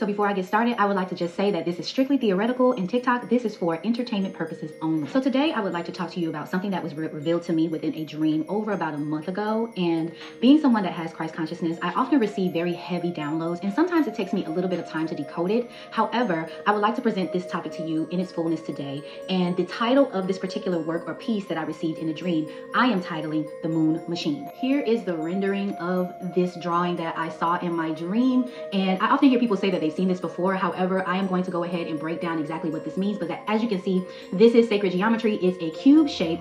So before I get started, I would like to just say that this is strictly theoretical, and TikTok, this is for entertainment purposes only. So today I would like to talk to you about something that was revealed to me within a dream over about a month ago. And being someone that has Christ consciousness, I often receive very heavy downloads, and sometimes it takes me a little bit of time to decode it. However, I would like to present this topic to you in its fullness today. And the title of this particular work or piece that I received in a dream, I am titling The Moon Machine. Here is the rendering of this drawing that I saw in my dream. And I often hear people say that they've seen this before. However, I am going to go ahead and break down exactly what this means. But that, as you can see, this is sacred geometry. It's a cube shape.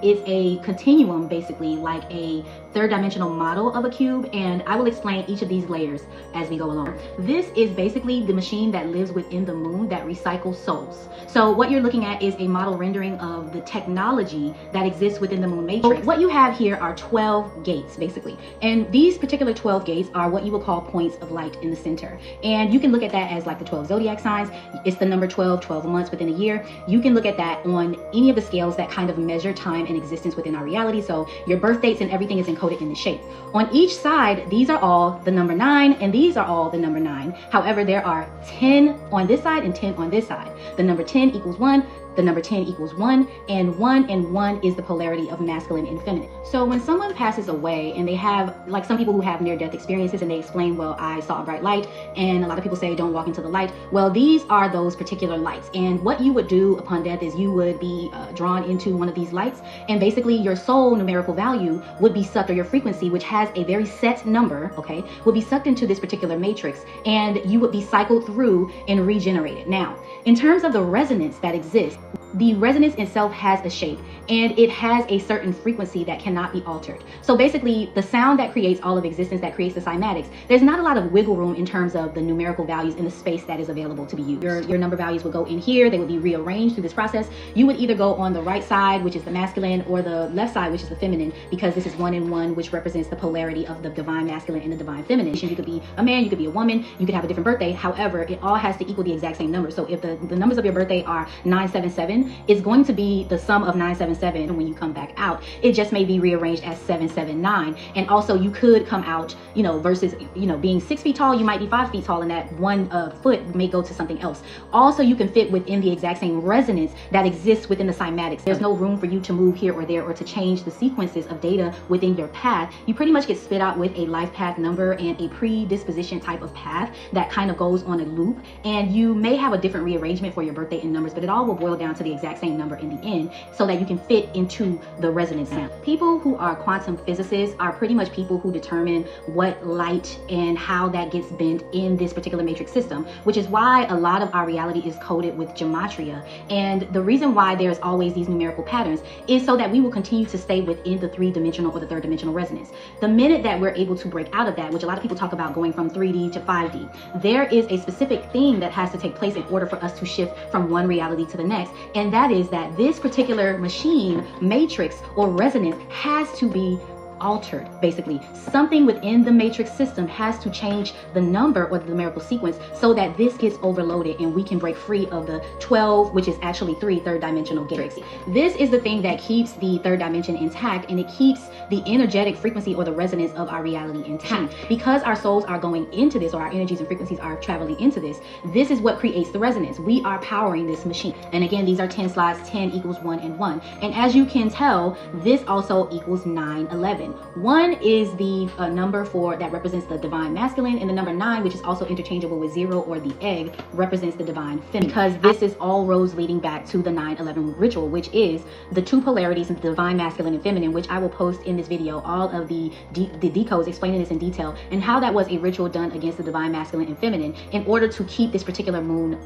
It's a continuum, basically, like a third dimensional model of a cube. And I will explain each of these layers as we go along. This is basically the machine that lives within the moon that recycles souls. So what you're looking at is a model rendering of the technology that exists within the moon matrix. So what you have here are 12 gates, basically. And these particular 12 gates are what you will call points of light in the center. And you can look at that as like the 12 zodiac signs. It's the number 12 months within a year. You can look at that on any of the scales that kind of measure time and existence within our reality. So your birth dates and everything is encoded in the shape. On each side, these are all the number 9, and these are all the number 9. However, there are 10 on this side and 10 on this side. The number 10 equals 1. The number 10 equals 1, and 1 is the polarity of masculine and feminine. So when someone passes away and they have, like some people who have near-death experiences, and they explain, well, I saw a bright light, and a lot of people say don't walk into the light. Well, these are those particular lights. And what you would do upon death is you would be drawn into one of these lights, and basically your soul numerical value would be sucked, or your frequency, which has a very set number, okay, would be sucked into this particular matrix, and you would be cycled through and regenerated. Now, in terms of the resonance that exists, the resonance itself has a shape, and it has a certain frequency that cannot be altered. So basically, the sound that creates all of existence, that creates the cymatics, there's not a lot of wiggle room in terms of the numerical values in the space that is available to be used. Your number values would go in here. They would be rearranged through this process. You would either go on the right side, which is the masculine, or the left side, which is the feminine, because this is 1 and 1, which represents the polarity of the divine masculine and the divine feminine. You could be a man, you could be a woman, you could have a different birthday. However, it all has to equal the exact same number. So if the numbers of your birthday are 977, it's going to be the sum of 977, and when you come back out, it just may be rearranged as 779. And also you could come out, versus, being 6 feet tall, you might be 5 feet tall, and that 1 foot may go to something else. Also, you can fit within the exact same resonance that exists within the cymatics. There's no room for you to move here or there, or to change the sequences of data within your path. You pretty much get spit out with a life path number and a predisposition type of path that kind of goes on a loop. And you may have a different rearrangement for your birthday and numbers, but it all will boil down to the exact same number in the end, so that you can fit into the resonance sound. People who are quantum physicists are pretty much people who determine what light and how that gets bent in this particular matrix system, which is why a lot of our reality is coded with gematria. And the reason why there's always these numerical patterns is so that we will continue to stay within the 3-dimensional or the 3rd-dimensional resonance. The minute that we're able to break out of that, which a lot of people talk about going from 3D to 5D, there is a specific thing that has to take place in order for us to shift from one reality to the next. And that is that this particular machine, matrix, or resonance has to be altered. Basically, something within the matrix system has to change the number or the numerical sequence so that this gets overloaded and we can break free of the 12, which is actually 3 third-dimensional gates. This is the thing that keeps the 3rd dimension intact, and it keeps the energetic frequency or the resonance of our reality intact. Because our souls are going into this, or our energies and frequencies are traveling into this, this is what creates the resonance. We are powering this machine. And again, these are 10 slides. 10 equals 1 and 1. And as you can tell, this also equals 911. 1 is the number that represents the divine masculine, and the number 9, which is also interchangeable with 0 or the egg, represents the divine feminine. Because this is all roads leading back to the 9/11 ritual, which is the 2 polarities of the divine masculine and feminine, which I will post in this video, all of the decodes explaining this in detail, and how that was a ritual done against the divine masculine and feminine in order to keep this particular moon,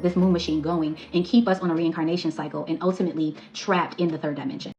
this moon machine going, and keep us on a reincarnation cycle, and ultimately trapped in the 3rd dimension.